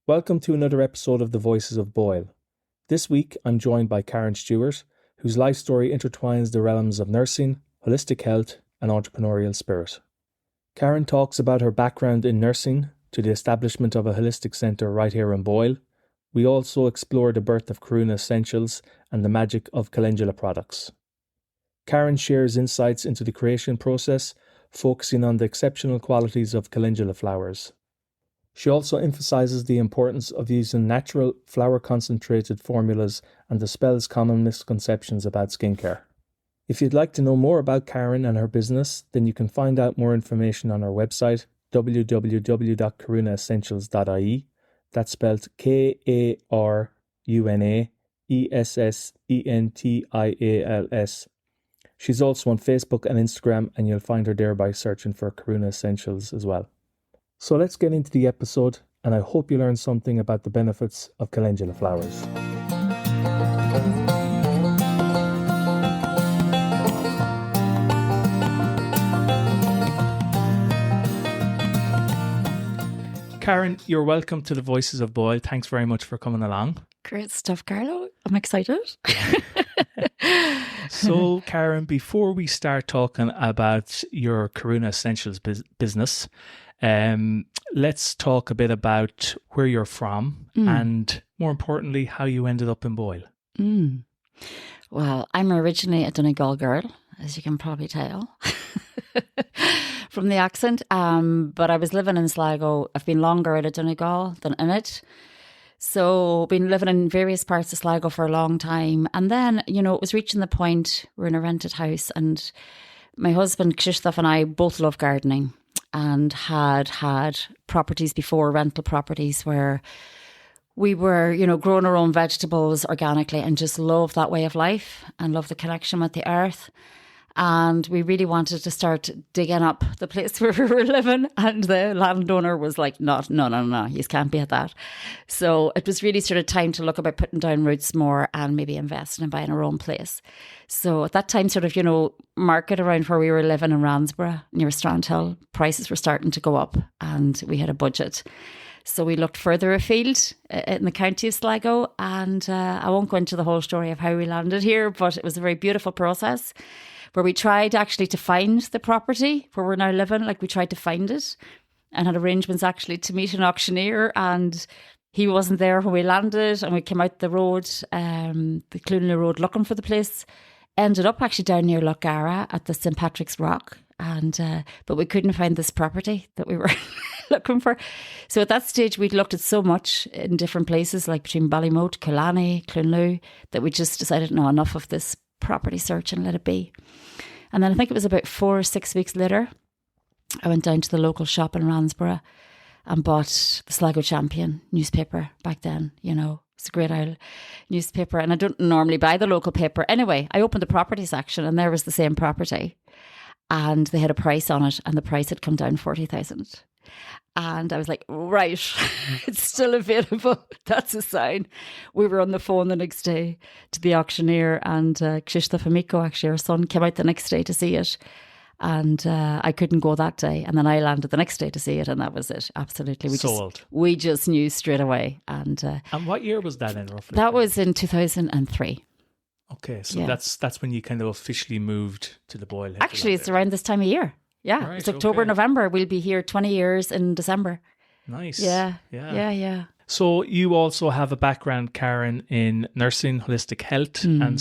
Welcome to another episode of the Voices of Boyle. This week, I'm joined by Karen Stewart, whose life story intertwines the realms of nursing, holistic health, and entrepreneurial spirit. Karen talks about her background in nursing to the establishment of a holistic centre right here in Boyle. We also explore the birth of Karuna Essentials and the magic of calendula products. Karen shares insights into the creation process, focusing on the exceptional qualities of calendula flowers. She also emphasises the importance of using natural flower-concentrated formulas and dispels common misconceptions about skincare. If you'd like to know more about Karen and her business, then you can find out more information on her website, www.karunaessentials.ie. That's spelled Karunaessentials. She's also on Facebook and Instagram, and you'll find her there by searching for Karuna Essentials as well. So let's get into the episode, and I hope you learn something about the benefits of calendula flowers. Karen, you're welcome to the Voices of Boyle. Thanks very much for coming along. Great stuff, Carlo. I'm excited. So, Karen, before we start talking about your Karuna Essentials business, let's talk a bit about where you're from and, more importantly, how you ended up in Boyle. Well, I'm originally a Donegal girl, as you can probably tell from the accent, but I was living in Sligo. I've been longer out of Donegal than in it. So been living in various parts of Sligo for a long time. And then, it was reaching the point, we're in a rented house, and my husband, Krzysztof, and I both love gardening and had properties before, rental properties, where we were, growing our own vegetables organically and just love that way of life and love the connection with the earth. And we really wanted to start digging up the place where we were living. And the landowner was like, no, you can't be at that. So it was really sort of time to look about putting down roots more and maybe investing and buying our own place. So at that time, sort of, market around where we were living in Ransborough, near Strandhill, prices were starting to go up and we had a budget. So we looked further afield in the county of Sligo, and I won't go into the whole story of how we landed here, but it was a very beautiful process where we tried actually to find the property where we're now living. Like, we tried to find it and had arrangements actually to meet an auctioneer, and he wasn't there when we landed, and we came out the road, the Clunla Road, looking for the place. Ended up actually down near Lochara at the St. Patrick's Rock, and but we couldn't find this property that we were looking for. So at that stage, we'd looked at so much in different places, like between Ballymote, Killarney, Clunlu, that we just decided, no, enough of this property search and let it be. And then I think it was about 4 or 6 weeks later, I went down to the local shop in Ransborough and bought the Sligo Champion newspaper back then. It's a great old newspaper, and I don't normally buy the local paper. Anyway, I opened the property section and there was the same property, and they had a price on it, and the price had come down 40,000. And I was like, right, it's still available. That's a sign. We were on the phone the next day to the auctioneer, and Krzysztof Amico, actually our son, came out the next day to see it. And I couldn't go that day. And then I landed the next day to see it, and that was it. Absolutely. We just knew straight away. And what year was that in, roughly? That was in 2003. Okay, so that's when you kind of officially moved to the Boyle. Actually, it's around this time of year. Yeah, right, it's October, November. We'll be here 20 years in December. Nice. Yeah. So you also have a background, Karen, in nursing, holistic health and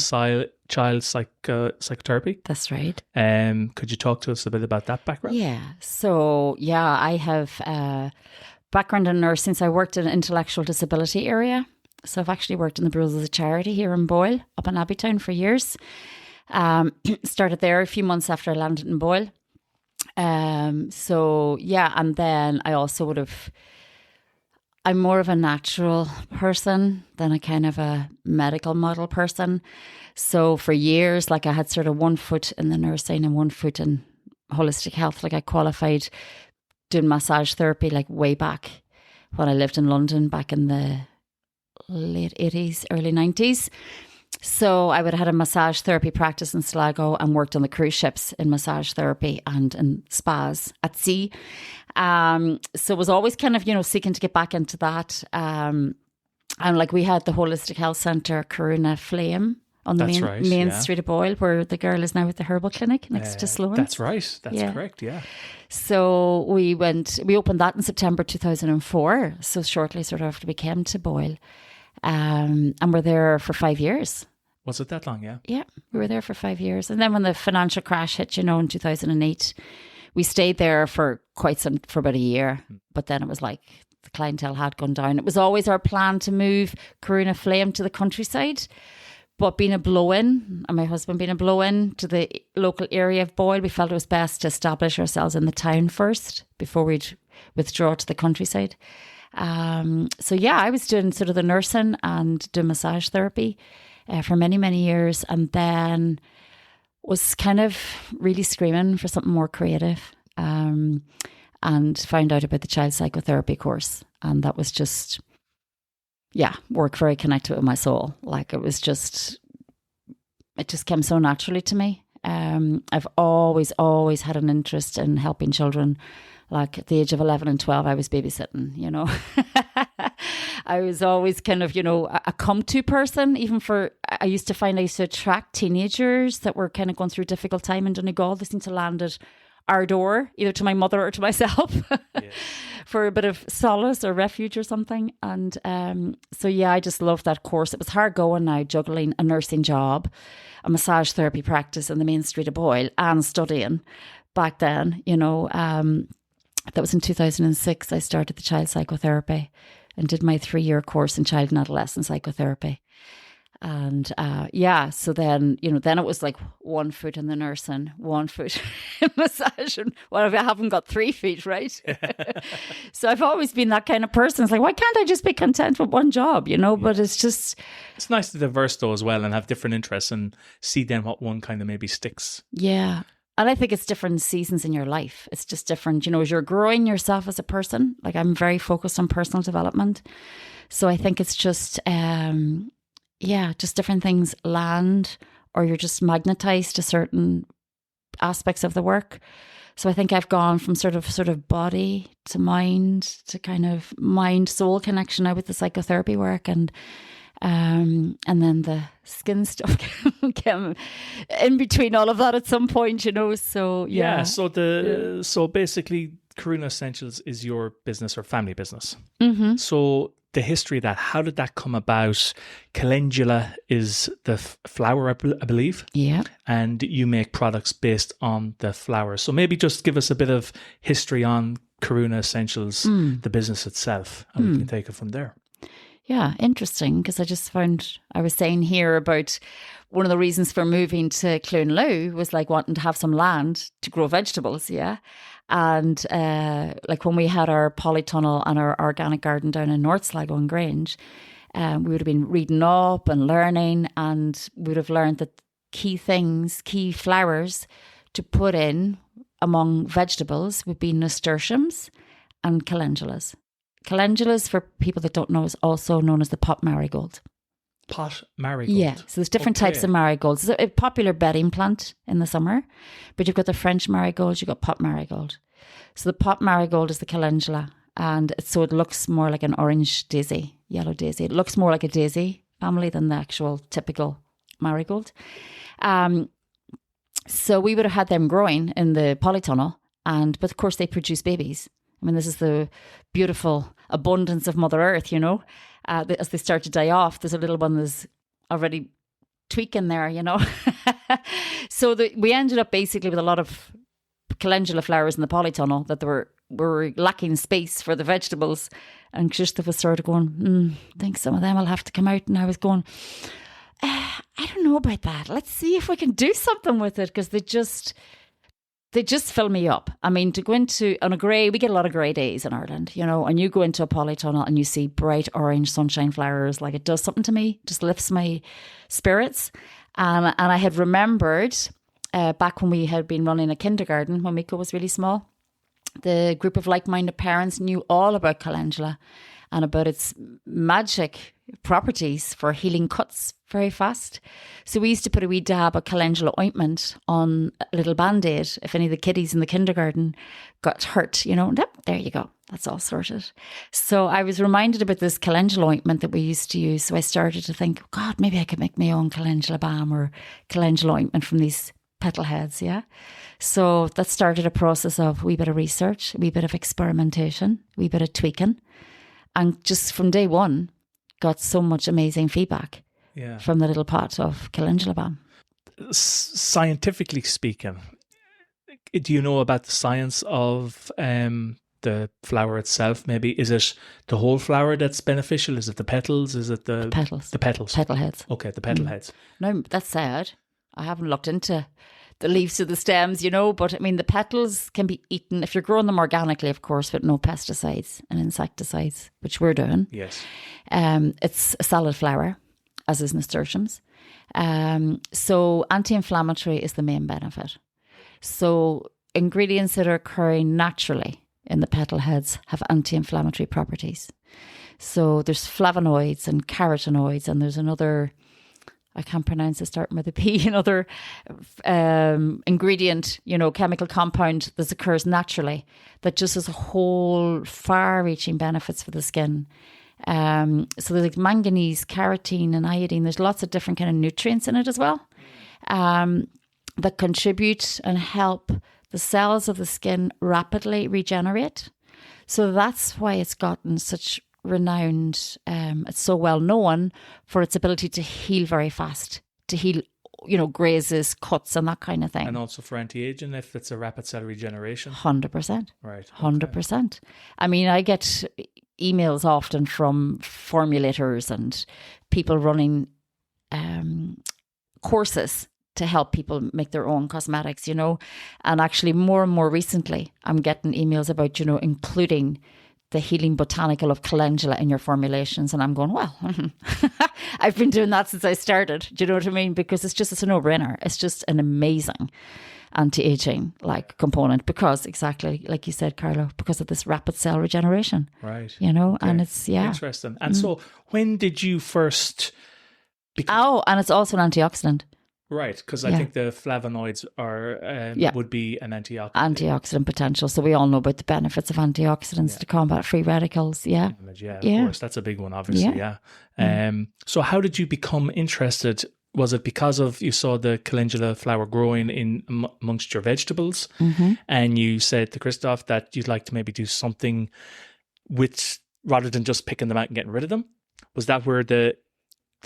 child psychotherapy. That's right. Could you talk to us a bit about that background? Yeah. So, I have a background in nursing. So I worked in an intellectual disability area. So I've actually worked in the Brothers of Charity here in Boyle, up in Abbeytown for years. Started there a few months after I landed in Boyle. And then I also I'm more of a natural person than a kind of a medical model person. So for years, I had sort of 1 foot in the nursing and 1 foot in holistic health. I qualified doing massage therapy way back when I lived in London back in the late 80s, early 90s. So I would have had a massage therapy practice in Sligo and worked on the cruise ships in massage therapy and in spas at sea. So was always kind of, seeking to get back into that. And like we had the Holistic Health Centre, Corona Flame, on the main street of Boyle, where the girl is now at the herbal clinic next to Sloan. That's right. That's correct. Yeah. So we opened that in September 2004. So shortly sort of after we came to Boyle. And we're there for 5 years. Was it that long? Yeah. Yeah. We were there for 5 years. And then when the financial crash hit, in 2008, we stayed there for about a year. But then it was like the clientele had gone down. It was always our plan to move Corona Flame to the countryside. But being a blow-in, and my husband being a blow-in to the local area of Boyle, we felt it was best to establish ourselves in the town first before we'd withdraw to the countryside. So yeah, I was doing sort of the nursing and doing massage therapy for many, many years, and then was kind of really screaming for something more creative, and found out about the child psychotherapy course. And that was just... work very connected with my soul. Like it just came so naturally to me. I've always had an interest in helping children. Like at the age of 11 and 12, I was babysitting, I was always kind of, a come-to person. I used to attract teenagers that were kind of going through a difficult time in Donegal. They seemed to land at our door, either to my mother or to myself, for a bit of solace or refuge or something. And I just loved that course. It was hard going now, juggling a nursing job, a massage therapy practice in the main street of Boyle, and studying back then. That was in 2006. I started the child psychotherapy and did my 3-year course in child and adolescent psychotherapy. And so then, then it was like 1 foot in the nursing, 1 foot in massage. And I haven't got 3 feet, right? So I've always been that kind of person. It's like, why can't I just be content with one job, But it's just... It's nice to diverse though as well and have different interests and see then what one kind of maybe sticks. Yeah. And I think it's different seasons in your life. It's just different, as you're growing yourself as a person. Like I'm very focused on personal development. So I think it's just... just different things land, or you're just magnetized to certain aspects of the work. So I think I've gone from sort of body to mind to kind of mind-soul connection now with the psychotherapy work, and then the skin stuff came in between all of that at some point, So yeah. So basically, Corona Essentials is your business or family business. Mm-hmm. So the history of that, how did that come about? Calendula is the flower, I believe. Yeah. And you make products based on the flowers. So maybe just give us a bit of history on Corona Essentials, the business itself, and we can take it from there. Yeah, interesting, because I was saying here about one of the reasons for moving to Clunloo was like wanting to have some land to grow vegetables, yeah. And like when we had our polytunnel and our organic garden down in North Sligo and Grange, we would have been reading up and learning, and we would have learned that key flowers to put in among vegetables would be nasturtiums and calendulas. Calendulas, for people that don't know, is also known as the pot marigold. Pot marigold? Yeah, so there's different types of marigolds. It's a popular bedding plant in the summer, but you've got the French marigold, you've got pot marigold. So the pot marigold is the calendula, and so it looks more like an orange daisy, yellow daisy. It looks more like a daisy family than the actual typical marigold. So we would have had them growing in the polytunnel, but of course they produce babies. I mean, this is the beautiful abundance of Mother Earth, as they start to die off, there's a little one that's already tweaking there, So we ended up basically with a lot of calendula flowers in the polytunnel that were lacking space for the vegetables. And Krzysztof was sort of going, I think some of them will have to come out. And I was going, I don't know about that. Let's see if we can do something with it, because they just fill me up. I mean, to go into on a grey, we get a lot of grey days in Ireland, and you go into a polytunnel and you see bright orange sunshine flowers, like it does something to me, just lifts my spirits. And I had remembered back when we had been running a kindergarten when Miko was really small, the group of like-minded parents knew all about calendula and about its magic properties for healing cuts very fast. So we used to put a wee dab of calendula ointment on a little band-aid if any of the kiddies in the kindergarten got hurt, and there you go. That's all sorted. So I was reminded about this calendula ointment that we used to use. So I started to think, God, maybe I could make my own calendula balm or calendula ointment from these petal heads, yeah? So that started a process of a wee bit of research, a wee bit of experimentation, a wee bit of tweaking. And just from day one, got so much amazing feedback from the little pot of calendula balm. Scientifically speaking, do you know about the science of the flower itself? Maybe is it the whole flower that's beneficial? Is it the petals? Is it the petals? The petals. Petal heads. Okay, the petal heads. No, that's sad. I haven't looked into the leaves of the stems, but I mean, the petals can be eaten if you're growing them organically, of course, with no pesticides and insecticides, which we're doing. Yes. It's a salad flower, as is nasturtiums. So anti-inflammatory is the main benefit. So ingredients that are occurring naturally in the petal heads have anti-inflammatory properties. So there's flavonoids and carotenoids, and there's another, I can't pronounce it, starting with a P, another ingredient, chemical compound that occurs naturally that just has a whole far-reaching benefits for the skin. So there's like manganese, carotene and iodine. There's lots of different kind of nutrients in it as well that contribute and help the cells of the skin rapidly regenerate. So that's why it's gotten such renowned, it's so well known for its ability to heal very fast, to heal, grazes, cuts and that kind of thing. And also for anti-aging if it's a rapid cell regeneration. 100%. Right. 100%. I mean, I get emails often from formulators and people running courses to help people make their own cosmetics, and actually more and more recently I'm getting emails about, including the healing botanical of calendula in your formulations. And I'm going, well, I've been doing that since I started. Do you know what I mean? Because it's a no-brainer. It's just an amazing anti-aging component because exactly like you said, Carlo, because of this rapid cell regeneration. Right. Okay. And it's, Interesting. And so when did you first and it's also an antioxidant. Right, because I think the flavonoids would be an antioxidant. Antioxidant potential. So we all know about the benefits of antioxidants to combat free radicals. Yeah. Of course. That's a big one, obviously. Yeah. So how did you become interested? Was it because you saw the calendula flower growing in amongst your vegetables and you said to Christoph that you'd like to maybe do something rather than just picking them out and getting rid of them? Was that where the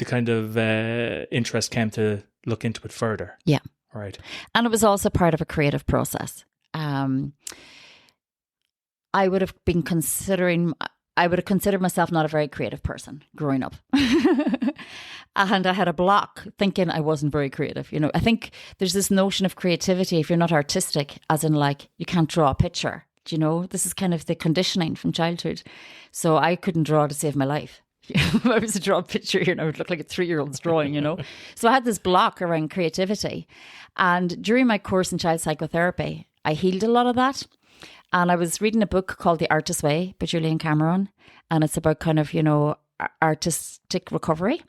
kind of interest came to look into it further? Yeah. Right. And it was also part of a creative process. I would have considered myself not a very creative person growing up. And I had a block thinking I wasn't very creative. I think there's this notion of creativity if you're not artistic, as in you can't draw a picture. This is kind of the conditioning from childhood. So I couldn't draw to save my life. If I was to draw a picture here, it would look like a 3-year-old's drawing, So I had this block around creativity. And during my course in child psychotherapy, I healed a lot of that. And I was reading a book called The Artist's Way by Julian Cameron. And it's about kind of, artistic recovery.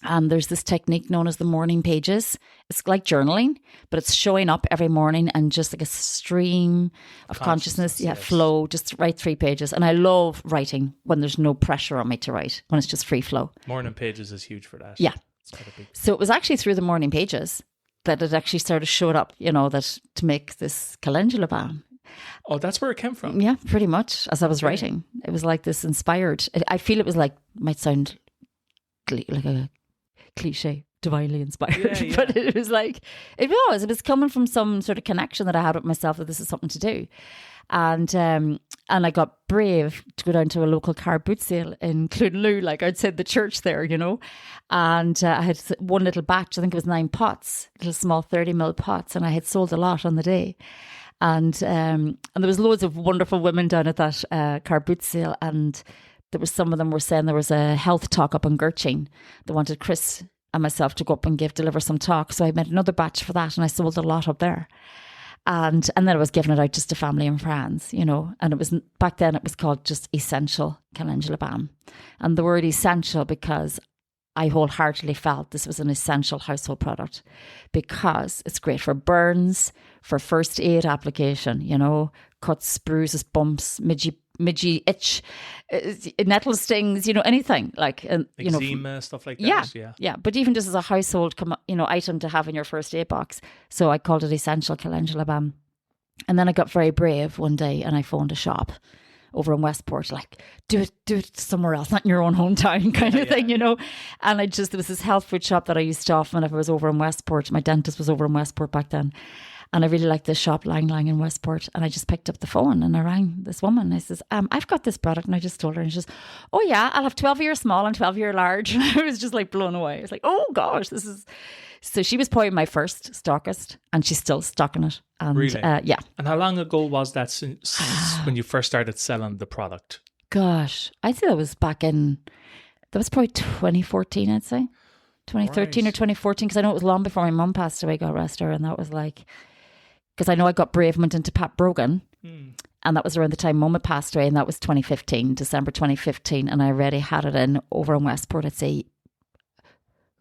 And there's this technique known as the morning pages. It's like journaling, but it's showing up every morning and just like a stream of consciousness, flow, just write 3 pages. And I love writing when there's no pressure on me to write, when it's just free flow. Morning pages is huge for that. Yeah. So it was actually through the morning pages that it actually started showing up, that to make this calendula balm. Oh, that's where it came from? Yeah, pretty much. As I was writing, it was like this inspired. I feel it was might sound like a cliche, divinely inspired, but it was it was coming from some sort of connection that I had with myself that this is something to do. And I got brave to go down to a local car boot sale in Clunloo, outside the church there, and I had one little batch, I think it was 9 pots, little small 30ml pots, and I had sold a lot on the day. And there was loads of wonderful women down at that car boot sale, and there was some of them were saying there was a health talk up in Gertching. They wanted Chris and myself to go up and deliver some talk. So I made another batch for that and I sold a lot up there. And then I was giving it out just to family and friends, you know, and it was, back then it was called just Essential Calendula Balm. And the word essential because I wholeheartedly felt this was an essential household product because it's great for burns, for first aid application, you know, cuts, bruises, bumps, midgy itch, nettle stings, you know, anything like, you know, eczema, stuff like that. Yeah. But even just as a household, item to have in your first aid box. So I called it Essential Calendula Balm. And then I got very brave one day and I phoned a shop over in Westport, like, do it somewhere else, not in your own hometown kind of thing, you know. And there was this health food shop that I used to often, if I was over in Westport, my dentist was over in Westport back then. And I really liked this shop lying in Westport. And I just picked up the phone and I rang this woman. I says, I've got this product. And I just told her, and she says, oh yeah, I'll have 12-year small and 12-year large. And I was just like blown away. I was like, oh gosh, this is... So she was probably my first stockist and she's still stocking it. And, really? Yeah. And how long ago was that since when you first started selling the product? Gosh, I'd say that was probably 2014, I'd say. 2013 or 2014, because I know it was long before my mum passed away, God rest her. And that was like... Because I know I got brave and went into Pat Brogan. And that was around the time Mum had passed away. And that was 2015, December 2015. And I already had it in over in Westport, I'd say,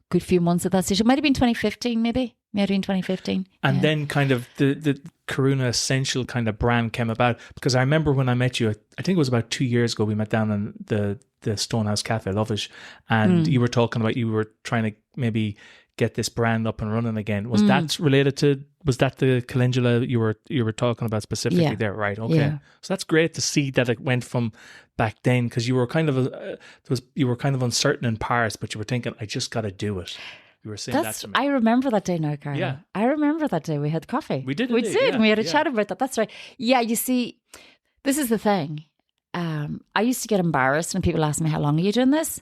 good few months at that stage. It might have been 2015, maybe. Might have been 2015. And then kind of the Karuna Essential kind of brand came about. Because I remember when I met you, I think it was about 2 years ago, we met down in the Stonehouse Cafe, Lovish. And you were talking about you were trying to maybe get this brand up and running again. Was that related to, was that the calendula you were talking about specifically there? Right. Okay. Yeah. So that's great to see that it went from back then, because you were kind of uncertain in Paris, but you were thinking, I just got to do it. You were saying that to me. I remember that day now, Karen. Yeah. I remember that day we had coffee. We did. And we had a chat about that. That's right. Yeah. You see, this is the thing. I used to get embarrassed when people asked me, how long are you doing this?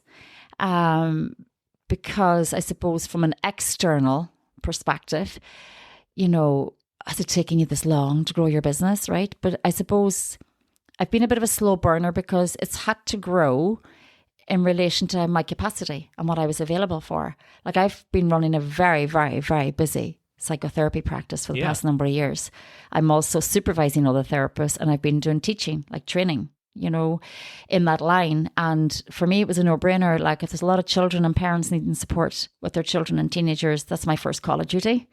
Because I suppose from an external perspective, you know, has it taken you this long to grow your business, right? But I suppose I've been a bit of a slow burner because it's had to grow in relation to my capacity and what I was available for. Like I've been running a very, very, very busy psychotherapy practice for the past number of years. I'm also supervising other therapists and I've been doing teaching, like training, you know, in that line. And for me, it was a no-brainer. Like if there's a lot of children and parents needing support with their children and teenagers, that's my first call of duty.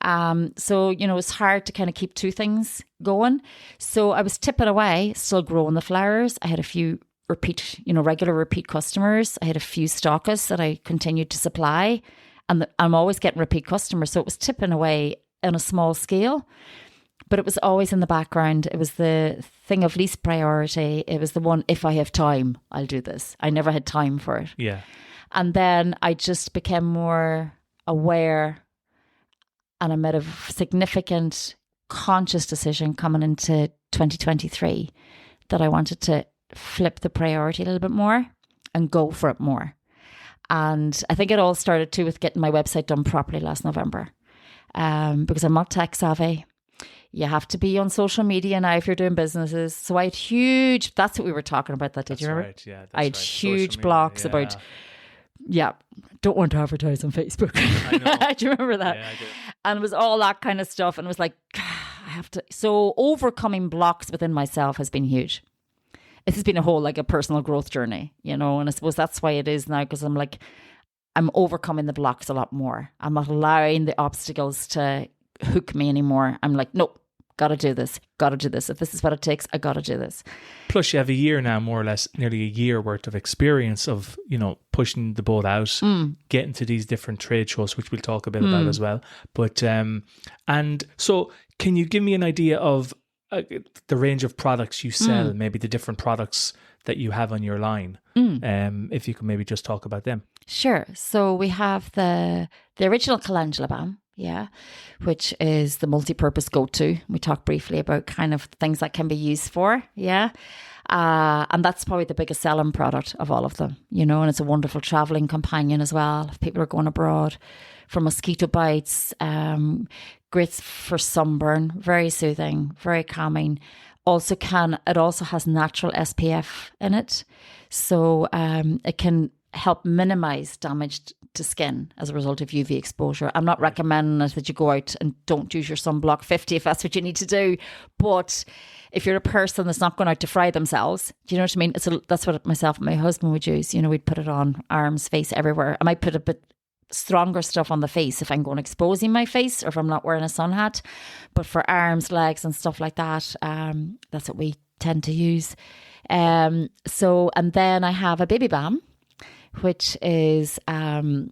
So, you know, it's hard to kind of keep two things going. So I was tipping away, still growing the flowers. I had a few regular repeat customers. I had a few stockists that I continued to supply, and I'm always getting repeat customers. So it was tipping away on a small scale. But it was always in the background. It was the thing of least priority. It was the one, if I have time, I'll do this. I never had time for it. Yeah. And then I just became more aware, and I made a significant conscious decision coming into 2023 that I wanted to flip the priority a little bit more and go for it more. And I think it all started too with getting my website done properly last November, because I'm not tech savvy. You have to be on social media now if you're doing businesses. So I had that's what we were talking about that day. Do you remember? Right, yeah. I had huge blocks about, don't want to advertise on Facebook. I know. Do you remember that? Yeah, I do. And it was all that kind of stuff. And it was like, I have to. So overcoming blocks within myself has been huge. It has been a whole, like a personal growth journey, you know, and I suppose that's why it is now, because I'm overcoming the blocks a lot more. I'm not allowing the obstacles to hook me anymore. I'm like, nope. Gotta do this. If this is what it takes, I gotta do this. Plus you have a year now, more or less, nearly a year worth of experience of, you know, pushing the boat out, getting to these different trade shows, which we'll talk a bit about as well. But, and so can you give me an idea of the range of products you sell, maybe the different products that you have on your line? If you can maybe just talk about them. Sure. So we have the original calendula balm. Yeah, which is the multi-purpose go-to. We talked briefly about kind of things that can be used for. Yeah. And that's probably the biggest selling product of all of them, you know, and it's a wonderful traveling companion as well. If people are going abroad, for mosquito bites, great for sunburn, very soothing, very calming. It also has natural SPF in it. So it can help minimize damage to skin as a result of UV exposure. I'm not recommending that you go out and don't use your sunblock 50 if that's what you need to do. But if you're a person that's not going out to fry themselves, do you know what I mean? That's what myself and my husband would use. You know, we'd put it on arms, face, everywhere. I might put a bit stronger stuff on the face if I'm going exposing my face or if I'm not wearing a sun hat. But for arms, legs and stuff like that, that's what we tend to use. And then I have a baby balm, which is the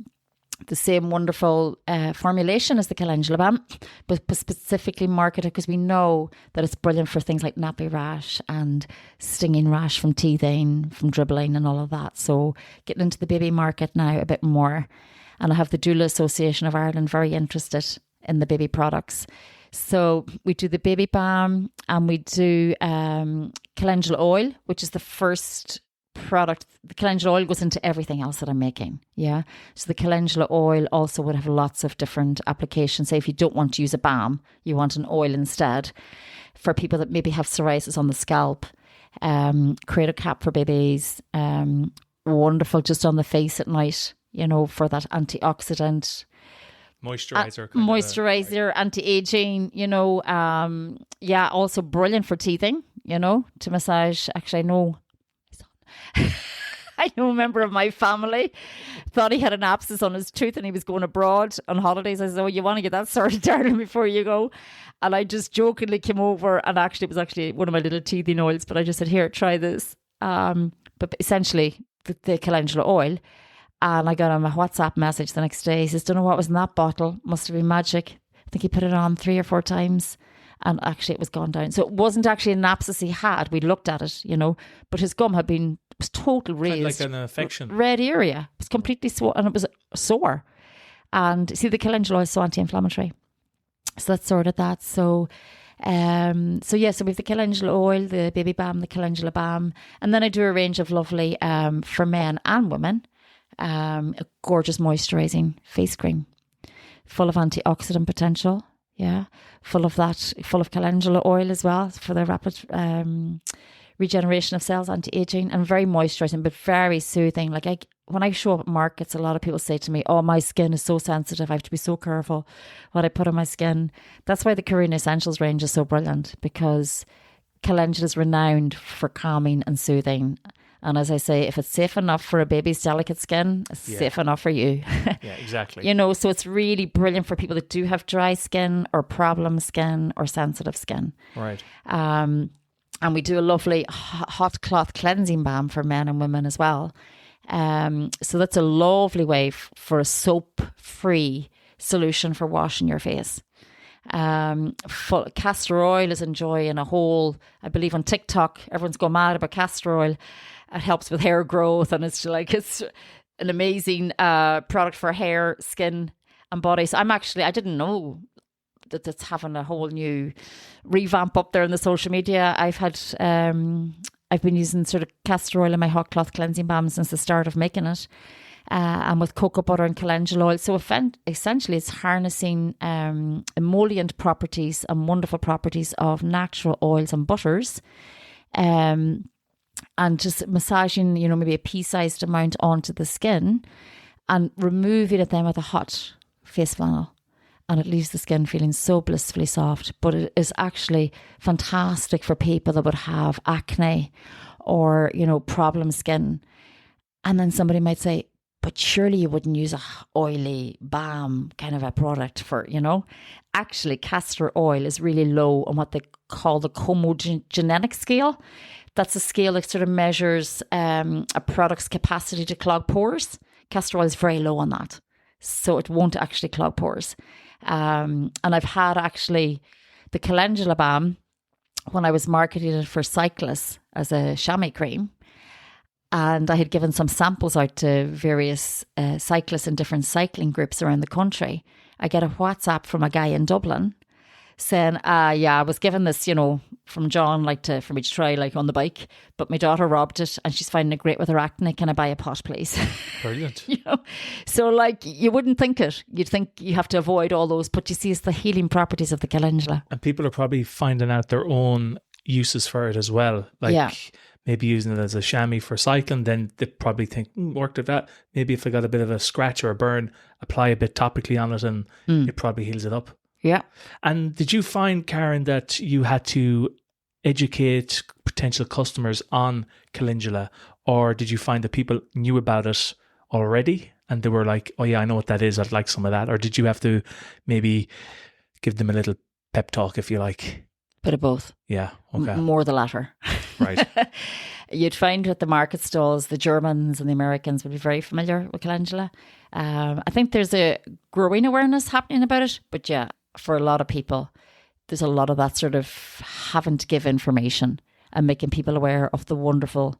same wonderful formulation as the calendula balm, but specifically marketed because we know that it's brilliant for things like nappy rash and stinging rash from teething, from dribbling and all of that. So getting into the baby market now a bit more. And I have the Doula Association of Ireland very interested in the baby products. So we do the baby balm and we do calendula oil, which is the first product. The calendula oil goes into everything else that I'm making. Yeah. So the calendula oil also would have lots of different applications. Say if you don't want to use a balm, you want an oil instead. For people that maybe have psoriasis on the scalp, Cradle Cap for babies, wonderful just on the face at night, you know, for that antioxidant. Moisturizer, anti-aging, you know, also brilliant for teething, you know, to massage. Actually, I know a member of my family thought he had an abscess on his tooth and he was going abroad on holidays. I said, oh, you want to get that sorted, darling, before you go? And I just jokingly came over, and actually it was actually one of my little teething oils, but I just said, here, try this. But essentially the calendula oil. And I got him a WhatsApp message the next day. He says, don't know what was in that bottle. Must have been magic. I think he put it on 3 or 4 times and actually it was gone down. So it wasn't actually an abscess he had. We looked at it, you know, but his gum had been, it was total raised. Like an infection. Red area. It was completely sore and it was sore. And see, the calendula oil is so anti-inflammatory. So that sorted that. So we have the calendula oil, the baby balm, the calendula balm. And then I do a range of lovely, for men and women, a gorgeous moisturizing face cream full of antioxidant potential, full of calendula oil as well for the rapid regeneration of cells, anti-aging, and very moisturizing but very soothing. Like when I show up at markets, a lot of people say to me, oh, my skin is so sensitive, I have to be so careful what I put on my skin. That's why the Korean Essentials range is so brilliant, because calendula is renowned for calming and soothing. And as I say, if it's safe enough for a baby's delicate skin, it's safe enough for you. Yeah, exactly. You know, so it's really brilliant for people that do have dry skin or problem skin or sensitive skin. Right. And we do a lovely hot cloth cleansing balm for men and women as well. So that's a lovely way for a soap-free solution for washing your face. Castor oil is enjoying a whole, I believe on TikTok, everyone's going mad about castor oil. It helps with hair growth, and it's an amazing product for hair, skin and body. So I didn't know that it's having a whole new revamp up there in the social media. I've been using sort of castor oil in my hot cloth cleansing balm since the start of making it. And with cocoa butter and calendula oil. So essentially it's harnessing emollient properties and wonderful properties of natural oils and butters, and just massaging, you know, maybe a pea-sized amount onto the skin and removing it then with a hot face flannel. And it leaves the skin feeling so blissfully soft. But it is actually fantastic for people that would have acne or, you know, problem skin. And then somebody might say, but surely you wouldn't use a oily balm kind of a product for, you know. Actually, castor oil is really low on what they call the homogenetic scale. That's a scale that sort of measures a product's capacity to clog pores. Castor oil is very low on that. So it won't actually clog pores. And I've had actually the calendula balm when I was marketing it for cyclists as a chamois cream. And I had given some samples out to various cyclists in different cycling groups around the country. I get a WhatsApp from a guy in Dublin saying, I was given this, you know, from John, for me to try, on the bike, but my daughter robbed it and she's finding it great with her acne. Can I buy a pot, please? Brilliant. You know, so you wouldn't think it. You'd think you have to avoid all those, but you see, it's the healing properties of the calendula. And people are probably finding out their own uses for it as well. maybe using it as a chamois for cycling, then they probably think, worked at that. Maybe if I got a bit of a scratch or a burn, apply a bit topically on it and it probably heals it up. Yeah. And did you find, Karen, that you had to educate potential customers on calendula, or did you find that people knew about it already and they were like, oh yeah, I know what that is, I'd like some of that? Or did you have to maybe give them a little pep talk, if you like? Bit of both. Yeah, okay. More the latter. Right. You'd find at the market stalls, the Germans and the Americans would be very familiar with calendula. I think there's a growing awareness happening about it, but yeah, for a lot of people, there's a lot of that sort of having to give information and making people aware of the wonderful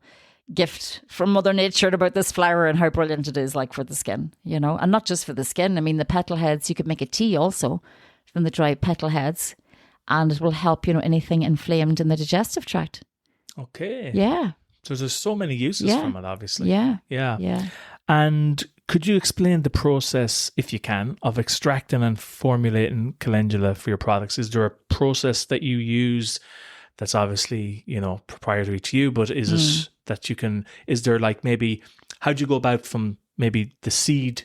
gift from Mother Nature about this flower and how brilliant it is, like for the skin, you know, and not just for the skin. I mean, the petal heads, you could make a tea also from the dried petal heads, and it will help, you know, anything inflamed in the digestive tract. Okay. Yeah. So there's so many uses from it, obviously. Yeah. Yeah. Yeah. And could you explain the process, if you can, of extracting and formulating calendula for your products? Is there a process that you use that's obviously, you know, proprietary to you, but is it that you can, is there like maybe, how do you go about from maybe the seed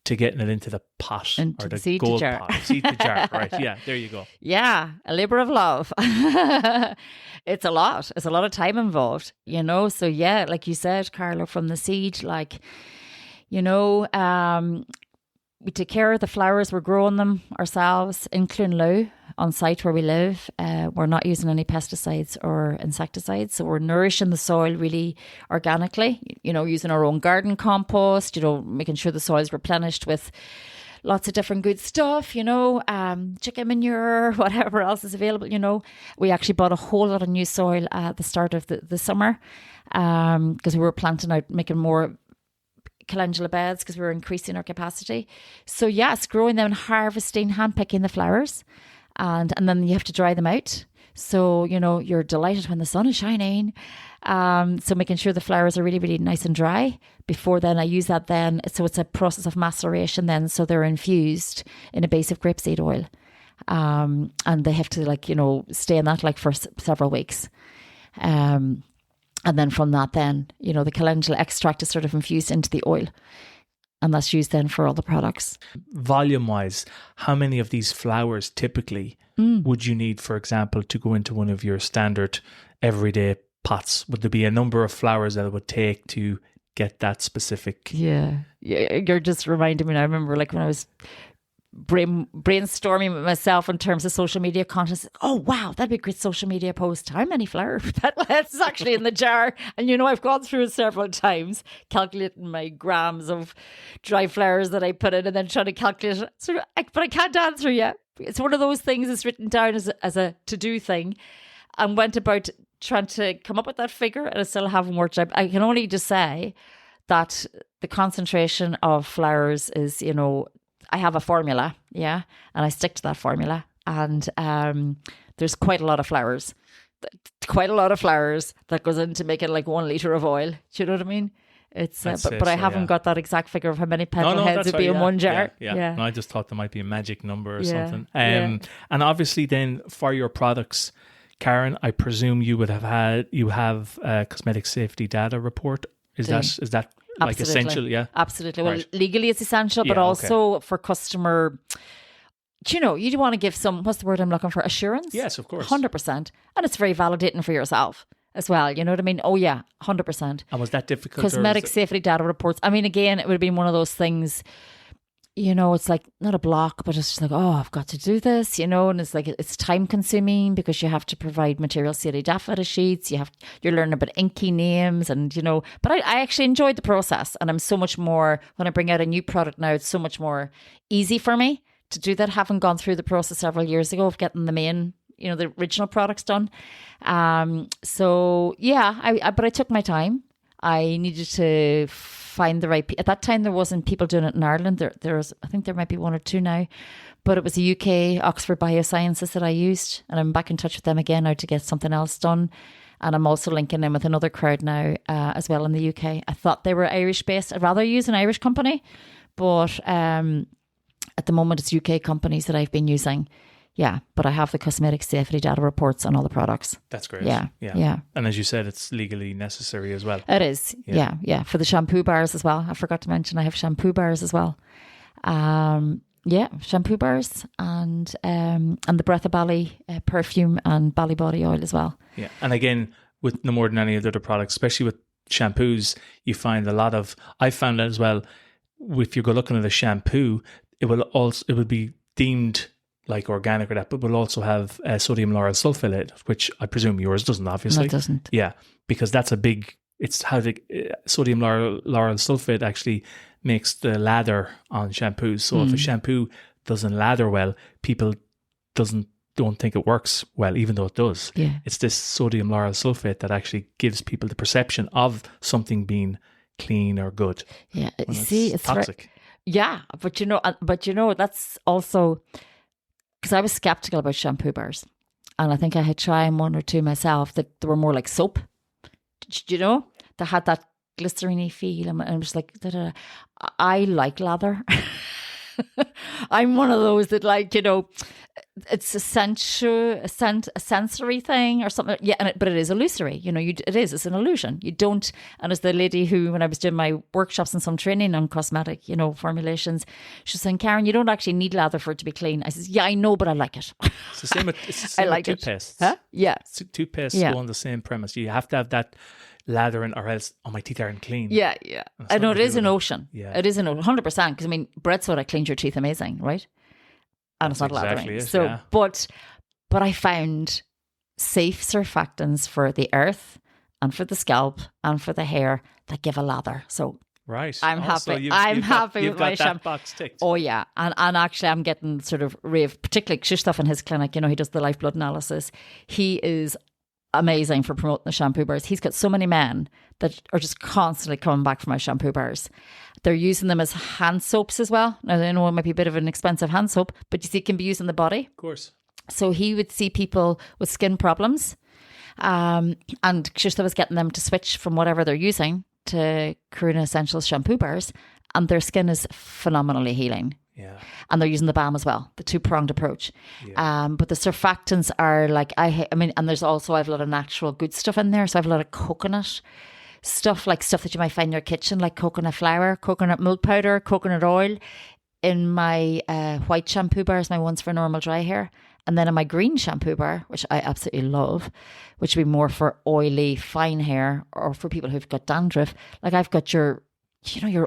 to getting it into the pot or the seed gold jar. pot? Seed to jar, right. Yeah, there you go. Yeah, a labour of love. It's a lot. It's a lot of time involved, you know. So yeah, like you said, Carlo, from the seed, like, you know, we take care of the flowers. We're growing them ourselves in Clunlow on site where we live. We're not using any pesticides or insecticides. So we're nourishing the soil really organically, you know, using our own garden compost, you know, making sure the soil is replenished with lots of different good stuff, you know, chicken manure, whatever else is available, you know. We actually bought a whole lot of new soil at the start of the summer because we were planting out, making more calendula beds because we were increasing our capacity. So yes, growing them, harvesting, handpicking the flowers, and then you have to dry them out. So, you know, you're delighted when the sun is shining. So making sure the flowers are really, really nice and dry before then I use that then. So it's a process of maceration then. So they're infused in a base of grapeseed oil. And they have to, like, you know, stay in that like for several weeks. And then from that then, you know, the calendula extract is sort of infused into the oil. And that's used then for all the products. Volume-wise, how many of these flowers typically would you need, for example, to go into one of your standard everyday pots? Would there be a number of flowers that it would take to get that specific? Yeah. You're just reminding me. I remember like when I was brainstorming with myself in terms of social media content. Oh wow, that'd be a great social media post. How many flower petal heads is actually in the jar? And you know, I've gone through it several times, calculating my grams of dry flowers that I put in, and then trying to calculate it. But I can't answer yet. It's one of those things that's written down as a to-do thing, and went about trying to come up with that figure, and I still haven't worked out. I can only just say that the concentration of flowers is, you know, I have a formula, yeah, and I stick to that formula. And there's quite a lot of flowers that goes into making like 1 litre of oil. Do you know what I mean? It's but I haven't got that exact figure of how many petal heads would be in one jar. Yeah. No, I just thought there might be a magic number or something. And obviously then for your products, Karen, I presume you have a cosmetic safety data report. Is that like essential? Yeah, absolutely. Well, legally it's essential, but also for customer, you know, you want to give some, what's the word I'm looking for? Assurance? Yes, of course. 100%. And it's very validating for yourself as well. You know what I mean? Oh yeah, 100%. And was that difficult? Cosmetic safety data reports. I mean, again, it would have been one of those things, you know, it's like not a block, but it's just like, oh, I've got to do this, you know, and it's like, it's time consuming because you have to provide material safety data sheets. You're learning about inky names and, you know, but I actually enjoyed the process, and I'm so much more, when I bring out a new product now, it's so much more easy for me to do that, having gone through the process several years ago of getting the main, you know, the original products done. So yeah, but I took my time. I needed to find the right. At that time, there wasn't people doing it in Ireland. There's, I think there might be 1 or 2 now, but it was the UK Oxford Biosciences that I used, and I'm back in touch with them again now to get something else done. And I'm also linking in with another crowd now as well in the UK. I thought they were Irish based. I'd rather use an Irish company, but at the moment it's UK companies that I've been using. Yeah, but I have the cosmetic safety data reports on all the products. That's great. Yeah. And as you said, it's legally necessary as well. It is. Yeah. For the shampoo bars as well. I forgot to mention I have shampoo bars as well. Shampoo bars and the Breath of Bali perfume and Bali body oil as well. Yeah, and again, with no more than any of the other products, especially with shampoos, you find I found that as well. If you go looking at a shampoo, it will be deemed like organic or that, but will also have sodium lauryl sulfate in it, which I presume yours doesn't, obviously. No, it doesn't. Yeah, because that's it's how the sodium lauryl sulfate actually makes the lather on shampoos. So if a shampoo doesn't lather well, people don't think it works well, even though it does. Yeah. It's this sodium lauryl sulfate that actually gives people the perception of something being clean or good. Yeah, it's toxic. Yeah, but that's also because I was skeptical about shampoo bars, and I think I had tried one or two myself that they were more like soap. You know, they had that glycerin-y feel, and I'm just like, I like lather. I'm one of those that, like, it's a sensory thing or something. Yeah, but it is illusory. It's an illusion. You don't. And as the lady who, when I was doing my workshops and some training on cosmetic, formulations, she was saying, Karen, you don't actually need lather for it to be clean. I says, yeah, I know, but I like it. It's the same with toothpaste. Huh? Yeah. Toothpaste go on the same premise. You have to have that lathering, or else my teeth aren't clean. Yeah. I know it is an ocean. Yeah. It is an ocean, 100%. Because bread soda cleans your teeth amazing, right? And it's not lathering. But I found safe surfactants for the earth and for the scalp and for the hair that give a lather. So right, I'm happy. So I'm happy with my shampoo. Box ticked. Oh yeah, and actually I'm getting sort of rave, particularly Krzysztof in his clinic. He does the life blood analysis. He is amazing for promoting the shampoo bars. He's got so many men that are just constantly coming back for my shampoo bars. They're using them as hand soaps as well. Now, I know it might be a bit of an expensive hand soap, but you see, it can be used in the body. Of course. So he would see people with skin problems, and Krzysztof was getting them to switch from whatever they're using to Karuna Essentials shampoo bars, and their skin is phenomenally healing. Yeah. And they're using the balm as well, the two-pronged approach. Yeah. But the surfactants are like, and there's also, I have a lot of natural good stuff in there. So I have a lot of coconut stuff, like stuff that you might find in your kitchen, like coconut flour, coconut milk powder, coconut oil, in my white shampoo bars, my ones for normal dry hair. And then in my green shampoo bar, which I absolutely love, which would be more for oily, fine hair, or for people who've got dandruff. Like I've got your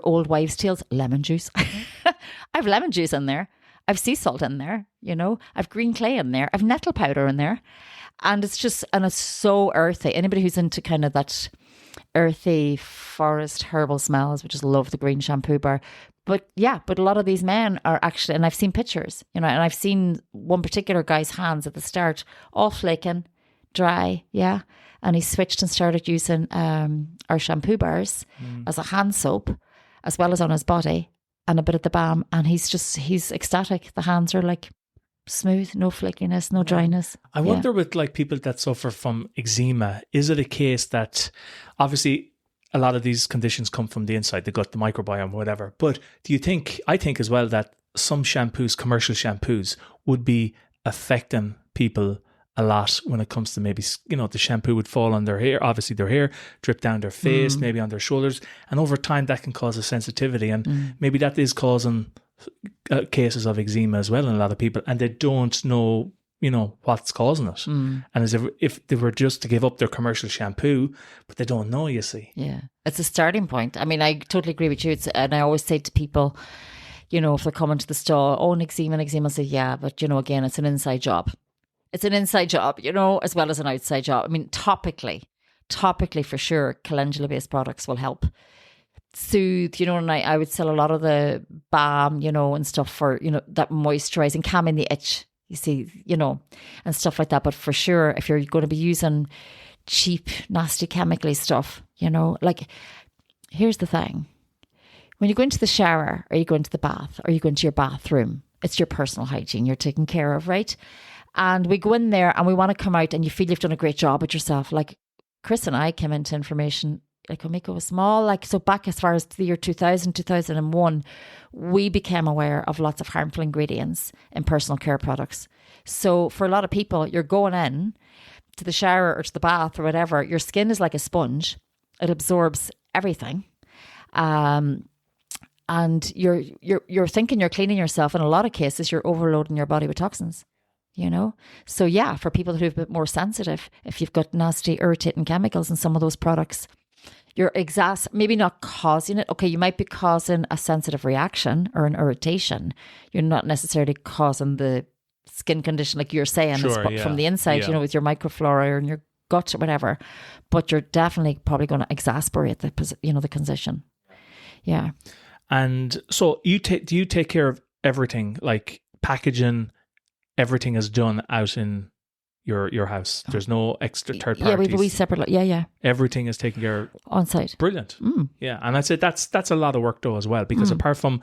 old wives' tales, lemon juice. I've lemon juice in there. I've sea salt in there, I've green clay in there. I've nettle powder in there. And it's so earthy. Anybody who's into kind of that earthy forest herbal smells, which is love the green shampoo bar. But a lot of these men are actually, and I've seen pictures, and I've seen one particular guy's hands at the start, all flaking, dry, yeah. And he switched and started using our shampoo bars as a hand soap, as well as on his body, and a bit of the balm. And he's ecstatic. The hands are like smooth, no flakiness, no dryness. I wonder with like people that suffer from eczema, is it a case that obviously a lot of these conditions come from the inside, the gut, the microbiome, whatever. But I think as well that some shampoos, commercial shampoos, would be affecting people a lot when it comes to maybe, the shampoo would fall on their hair, obviously their hair, drip down their face, maybe on their shoulders. And over time that can cause a sensitivity. And maybe that is causing cases of eczema as well in a lot of people. And they don't know, what's causing it. And as if they were just to give up their commercial shampoo, but they don't know, you see. Yeah, it's a starting point. I mean, I totally agree with you. And I always say to people, if they're coming to the store, an eczema, I say, yeah, but again, it's an inside job. It's an inside job, as well as an outside job. I mean, topically for sure, calendula-based products will help soothe, and I would sell a lot of the balm, and stuff for, that moisturising, calming the itch, you see, and stuff like that. But for sure, if you're going to be using cheap, nasty chemically stuff, like, here's the thing. When you go into the shower or you go into the bath or you go into your bathroom, it's your personal hygiene you're taking care of, right? And we go in there and we want to come out and you feel you've done a great job with yourself. Like Chris and I came into information like Omiko was small, like, so back as far as the year 2000, 2001, we became aware of lots of harmful ingredients in personal care products. So for a lot of people, you're going in to the shower or to the bath or whatever, your skin is like a sponge. It absorbs everything. And you're thinking you're cleaning yourself. In a lot of cases, you're overloading your body with toxins, you know? So yeah, for people who are a bit more sensitive, if you've got nasty irritating chemicals in some of those products, you're maybe not causing it. Okay, you might be causing a sensitive reaction or an irritation. You're not necessarily causing the skin condition like you're saying from the inside, you know, with your microflora or in your gut or whatever. But you're definitely probably going to exacerbate the condition. Yeah. And so do you take care of everything, like packaging? Everything is done out in your house. There's no extra third parties. Yeah, we have a wee separate. Yeah. Everything is taken care of on site. Brilliant. Yeah, and I'd say that's a lot of work though as well, because apart from,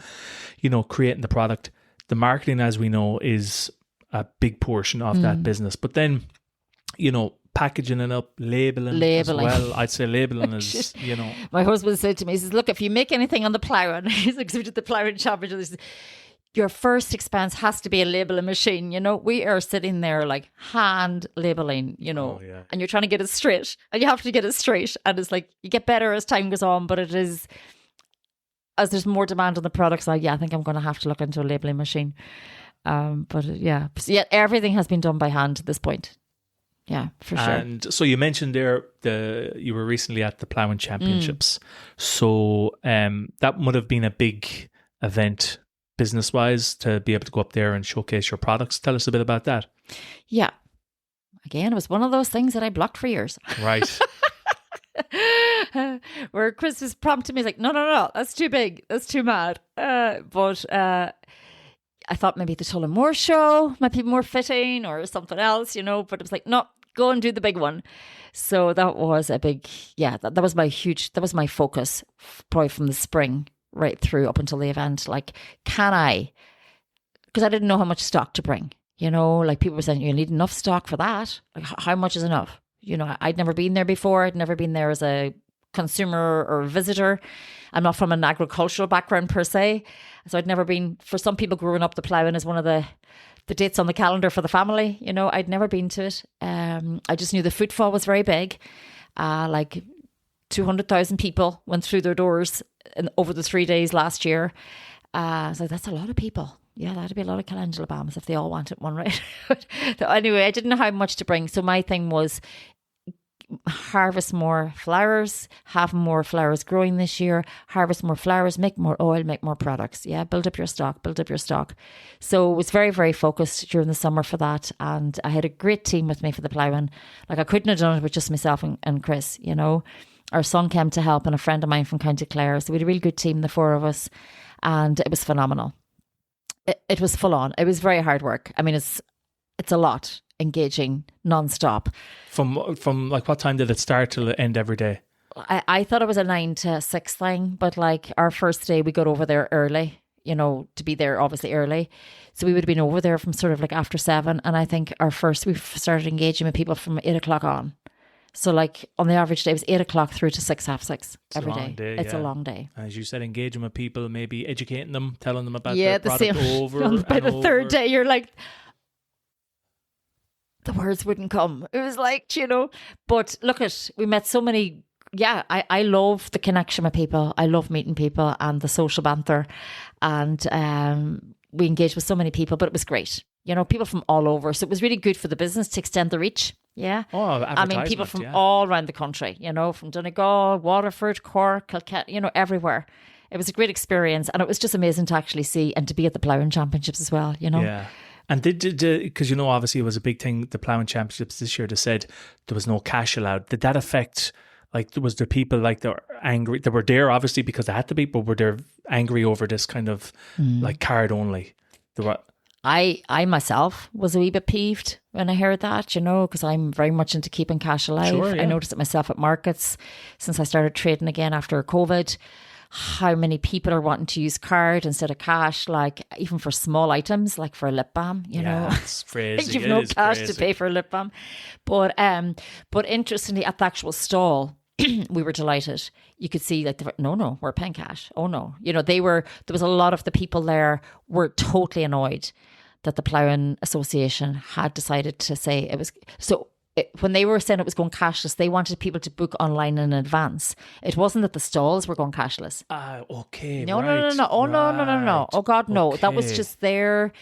you know, creating the product, the marketing, as we know, is a big portion of that business. But then, you know, packaging it up, labeling as well. I'd say labeling is, you know. My husband said to me, he says, look, if you make anything on the ploughing, he's exhibited the ploughing championship, he says, your first expense has to be a labeling machine. You know, we are sitting there like hand labeling, you know, and you're trying to get it straight, and you have to get it straight. And it's like, you get better as time goes on, but it is, as there's more demand on the products, I think I'm going to have to look into a labeling machine. But everything has been done by hand at this point. Yeah, for sure. And so you mentioned there you were recently at the Ploughing Championships. So that would have been a big event business-wise to be able to go up there and showcase your products. Tell us a bit about that. Yeah. Again, it was one of those things that I blocked for years. Right. Where Chris was prompting me, like, no, that's too big. That's too mad. But I thought maybe the Tullamore show might be more fitting or something else, you know, but it was like, no, go and do the big one. So that was a big, that was my focus probably from the spring right through up until the event. Like, because I didn't know how much stock to bring, you know, like people were saying, you need enough stock for that. Like, how much is enough? You know, I'd never been there before. I'd never been there as a consumer or visitor. I'm not from an agricultural background per se. So I'd never been, for some people growing up, the ploughing is one of the dates on the calendar for the family. You know, I'd never been to it. I just knew the footfall was very big. Like 200,000 people went through their doors over the 3 days last year. So that's a lot of people. Yeah, that'd be a lot of calendula bombs if they all wanted one, right? So anyway, I didn't know how much to bring. So my thing was harvest more flowers, have more flowers growing this year, harvest more flowers, make more oil, make more products. Yeah, build up your stock. So it was very, very focused during the summer for that. And I had a great team with me for the ploughing. Like, I couldn't have done it with just myself and Chris, you know. Our son came to help and a friend of mine from County Clare. So we had a really good team, the four of us. And it was phenomenal. It was full on. It was very hard work. I mean, it's a lot, engaging non-stop. From like, what time did it start till it end every day? I thought it was a 9 to 6 thing, but like our first day we got over there early, you know, to be there obviously early. So we would have been over there from sort of like after 7. And I think we started engaging with people from 8 o'clock on. So like on the average day, it was 8 o'clock through to 6:30 every day. It's a long day. As you said, engaging with people, maybe educating them, telling them about the product over by the third day, you're like, the words wouldn't come. It was like, you know, but look we met so many. Yeah, I love the connection with people. I love meeting people and the social banter. And we engaged with so many people, but it was great. You know, people from all over. So it was really good for the business to extend the reach. Yeah. Oh, I mean, people from all around the country, you know, from Donegal, Waterford, Cork, Kilkenny, you know, everywhere. It was a great experience. And it was just amazing to actually see and to be at the Ploughing Championships as well, you know. Yeah. And because, you know, obviously it was a big thing, the Ploughing Championships this year, they said there was no cash allowed. Did that affect, like, was there people like that were angry? They were there obviously because they had to be, but were they angry over this kind of like card only? I myself was a wee bit peeved when I heard that, you know, because I'm very much into keeping cash alive. Sure, yeah. I noticed it myself at markets since I started trading again after COVID. How many people are wanting to use card instead of cash, like even for small items, like for a lip balm, you know. It's crazy. You've no cash to pay for a lip balm. But interestingly, at the actual stall, we were delighted. You could see like, no, we're paying cash. Oh no. There was a lot of the people there were totally annoyed that the Ploughing Association had decided to say it was, when they were saying it was going cashless, they wanted people to book online in advance. It wasn't that the stalls were going cashless. Okay. No. Oh, right. no. Oh, God, no. Okay. That was just there.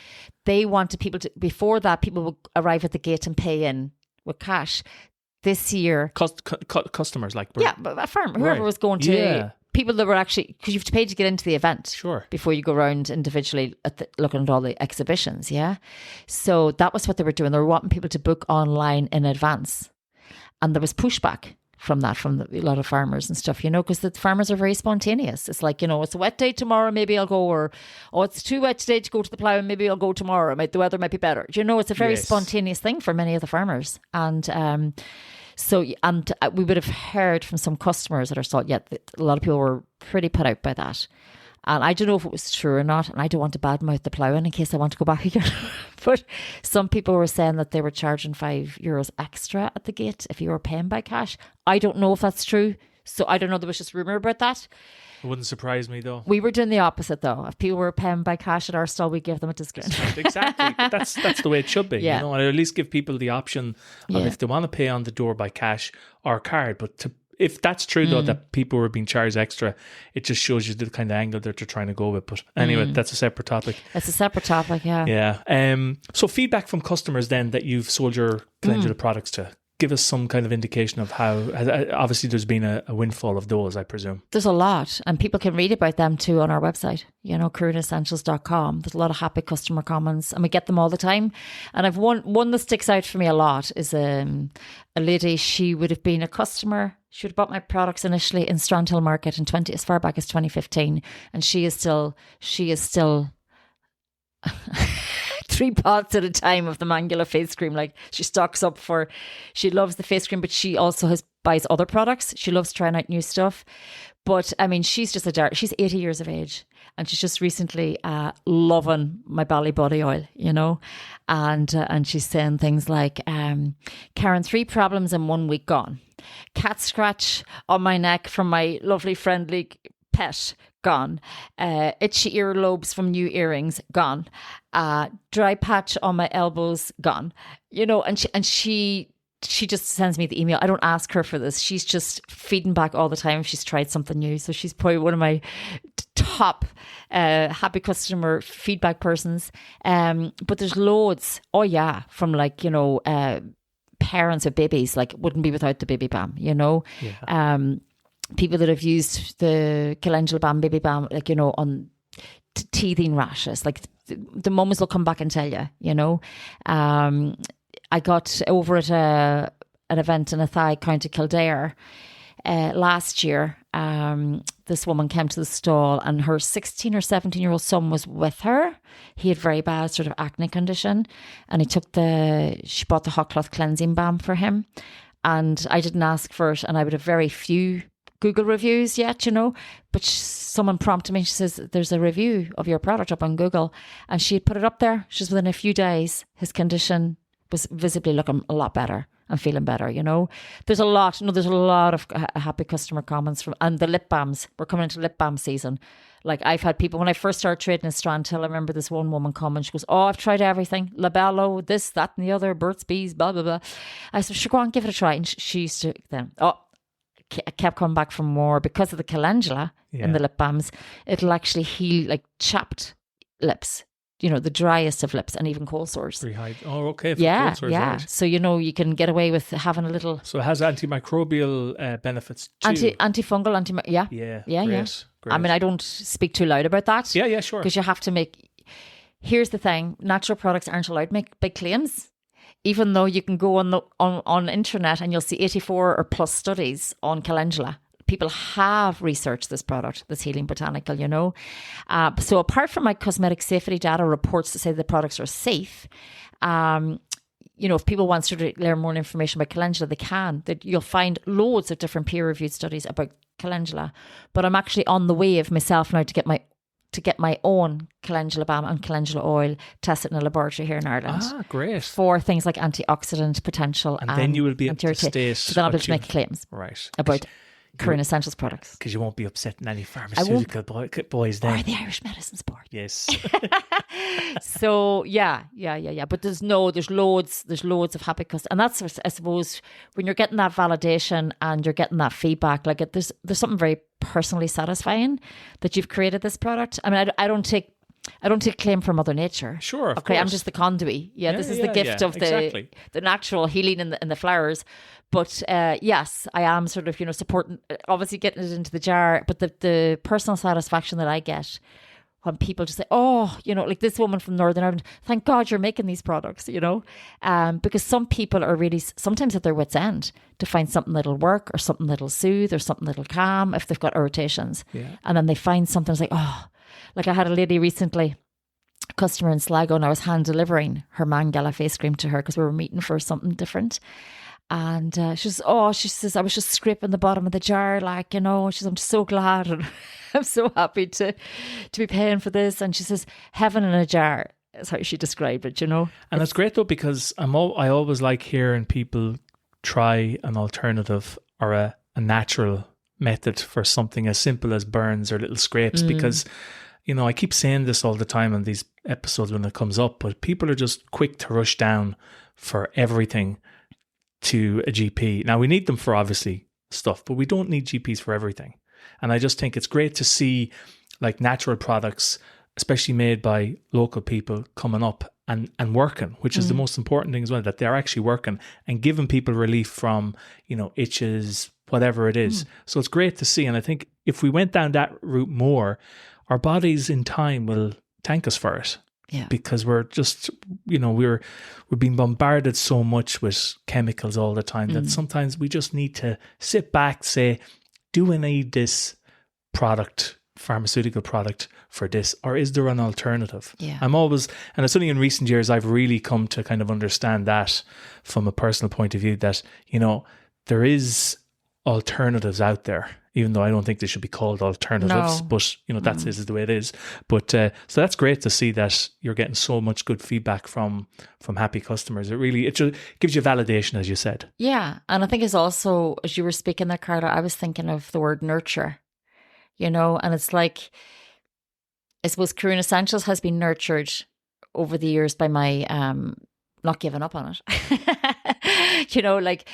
They wanted people to, before that, people would arrive at the gate and pay in with cash. This year. Customers, like. But a farmer, whoever was going to. Yeah. People that were actually, because you have to pay to get into the event. Sure. Before you go around individually looking at all the exhibitions, yeah? So that was what they were doing. They were wanting people to book online in advance. And there was pushback from that, from a lot of farmers and stuff, because the farmers are very spontaneous. It's like, it's a wet day tomorrow, maybe I'll go, or, it's too wet today to go to the plough, and maybe I'll go tomorrow. The weather might be better. It's a very spontaneous thing for many of the farmers. And, we would have heard from some customers at our stall, a lot of people were pretty put out by that. And I don't know if it was true or not, and I don't want to badmouth the ploughing in case I want to go back again. But some people were saying that they were charging €5 extra at the gate if you were paying by cash. I don't know if that's true. So I don't know, there was just rumour about that. It wouldn't surprise me though. We were doing the opposite though. If people were paying by cash at our stall, we give them a discount. Exactly. But that's the way it should be. Yeah. And at least give people the option of if they want to pay on the door by cash or card. But if that's true though, that people were being charged extra, it just shows you the kind of angle that they're trying to go with. But anyway, that's a separate topic. It's a separate topic, yeah. Yeah. So feedback from customers then that you've sold your calendula products to. Give us some kind of indication of how, obviously there's been a windfall of those, I presume. There's a lot, and people can read about them too on our website, CareerEssentials.com. There's a lot of happy customer comments, and we get them all the time. And I've one that sticks out for me a lot is a lady. She would have been a customer. She would have bought my products initially in Strandhill Market as far back as 2015, and she is still 3 pots at a time of the Mangala face cream. Like, she stocks up she loves the face cream, but she also buys other products. She loves trying out new stuff. But I mean, she's just she's 80 years of age, and she's just recently loving my Bally Body Oil, and she's saying things like, Karen, 3 problems in 1 week gone. Cat scratch on my neck from my lovely friendly pet, gone. Itchy earlobes from new earrings, gone. Dry patch on my elbows, gone. And she just sends me the email. I don't ask her for this. She's just feeding back all the time if she's tried something new. So she's probably one of my top happy customer feedback persons. But there's loads. Oh yeah, from parents of babies, wouldn't be without the baby balm. Yeah. People that have used the calendula balm, baby balm, on teething rashes, the mums will come back and tell you. I got over at an event in Athy, County Kildare, last year. This woman came to the stall, and her 16 or 17-year-old son was with her. He had very bad sort of acne condition, and she bought the hot cloth cleansing balm for him. And I didn't ask for it, and I would have very few Google reviews yet, but someone prompted me. She says, there's a review of your product up on Google, and she had put it up there. She's within a few days, his condition was visibly looking a lot better and feeling better. There's a lot of happy customer comments and the lip balms. We're coming into lip balm season. I've had people, when I first started trading in Strandhill, I remember this one woman comment. She goes, "Oh, I've tried everything. Labello, this, that and the other, Burt's Bees, blah, blah, blah." I said, "Sure, go on, give it a try." And she used to then, I kept coming back for more because of the calendula in the lip balms. It'll actually heal chapped lips, the driest of lips, and even cold sores. Oh, okay. Yeah, cold sores, yeah. right. So you can get away with having a little. So it has antimicrobial benefits too. Antifungal, yeah. Great. I mean, I don't speak too loud about that. Yeah, sure. Because you have to make. Here's the thing: natural products aren't allowed to make big claims. Even though you can go on internet and you'll see 84 or plus studies on calendula. People have researched this product, this healing botanical, So apart from my cosmetic safety data reports to say the products are safe, if people want to learn more information about calendula, they can. You'll find loads of different peer-reviewed studies about calendula. But I'm actually on the way of myself now to get my own calendula balm and calendula oil tested in a laboratory here in Ireland. Ah, great. For things like antioxidant potential. And then you will be able to state. So then I'll be able to make claims. Right. About Karen Essentials products. Because you won't be upsetting any pharmaceutical boys then. Or the Irish Medicines Board. Yes. So yeah. But there's loads of happy customers, and that's, I suppose, when you're getting that validation and you're getting that feedback, like there's something very personally satisfying that you've created this product. I mean, I don't take claim for Mother Nature. Sure, of okay, course. I'm just the conduit. Yeah, this is the gift of the natural healing in the flowers. But yes, I am sort of, supporting, obviously getting it into the jar. But the personal satisfaction that I get when people just say, oh, like this woman from Northern Ireland, thank God you're making these products, because some people are really sometimes at their wit's end to find something that'll work or something that'll soothe or something that'll calm if they've got irritations. Yeah. And then they find something that's like, oh, like I had a lady recently, a customer in Sligo, and I was hand delivering her Mangala face cream to her because we were meeting for something different. And she says, I was just scraping the bottom of the jar, like, she says, I'm so glad and I'm so happy to be paying for this. And she says, heaven in a jar is how she described it, And it's great though, because I always like hearing people try an alternative or a natural method for something as simple as burns or little scrapes, because I keep saying this all the time on these episodes when it comes up, but people are just quick to rush down for everything to a GP. Now, we need them for obviously stuff, but we don't need GPs for everything. And I just think it's great to see like natural products, especially made by local people, coming up and working, which is the most important thing as well, that they're actually working and giving people relief from, itches, whatever it is. So it's great to see. And I think if we went down that route more, our bodies in time will thank us for it. Yeah. Because we're just, we're being bombarded so much with chemicals all the time that sometimes we just need to sit back, say, do I need this product, pharmaceutical product for this, or is there an alternative? Yeah. And it's only in recent years I've really come to kind of understand that from a personal point of view, that, there is alternatives out there, even though I don't think they should be called alternatives, but that's this is the way it is. But so that's great to see that you're getting so much good feedback from happy customers. It just gives you validation, as you said. Yeah, and I think it's also, as you were speaking there, Carla, I was thinking of the word nurture, and it's like, I suppose Karen Essentials has been nurtured over the years by my not giving up on it. Like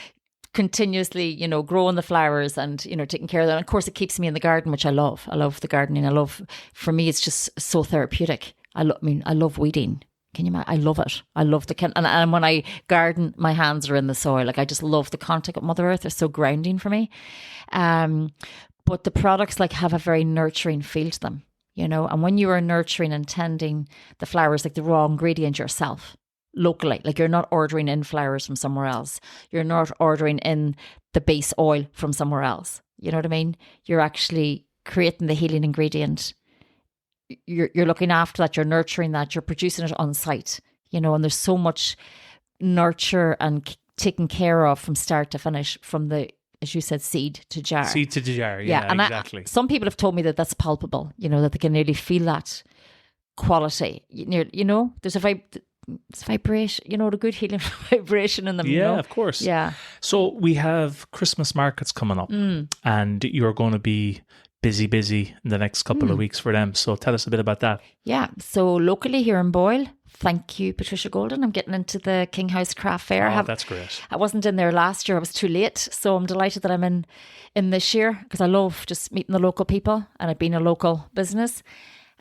continuously, growing the flowers and, taking care of them. And of course, it keeps me in the garden, which I love. I love the gardening. For me, it's just so therapeutic. I love weeding. Can you imagine? I love it. I love and when I garden, my hands are in the soil. Like I just love the contact with Mother Earth. They're so grounding for me. But the products have a very nurturing feel to them, and when you are nurturing and tending the flowers, like the raw ingredient yourself, locally, like you're not ordering in flowers from somewhere else. You're not ordering in the base oil from somewhere else. You know what I mean? You're actually creating the healing ingredient. You're looking after that. You're nurturing that. You're producing it on site, and there's so much nurture and taken care of from start to finish, from the, as you said, seed to jar. Seed to jar, yeah, and exactly. Some people have told me that that's palpable, that they can really feel that quality. There's it's vibration, the good healing vibration in them. Yeah, of course. Yeah. So we have Christmas markets coming up and you're going to be busy in the next couple of weeks for them. So tell us a bit about that. Yeah. So locally here in Boyle, thank you, Patricia Golden. I'm getting into the King House Craft Fair. Oh, that's great. I wasn't in there last year. I was too late. So I'm delighted that I'm in this year, because I love just meeting the local people, and I've been a local business.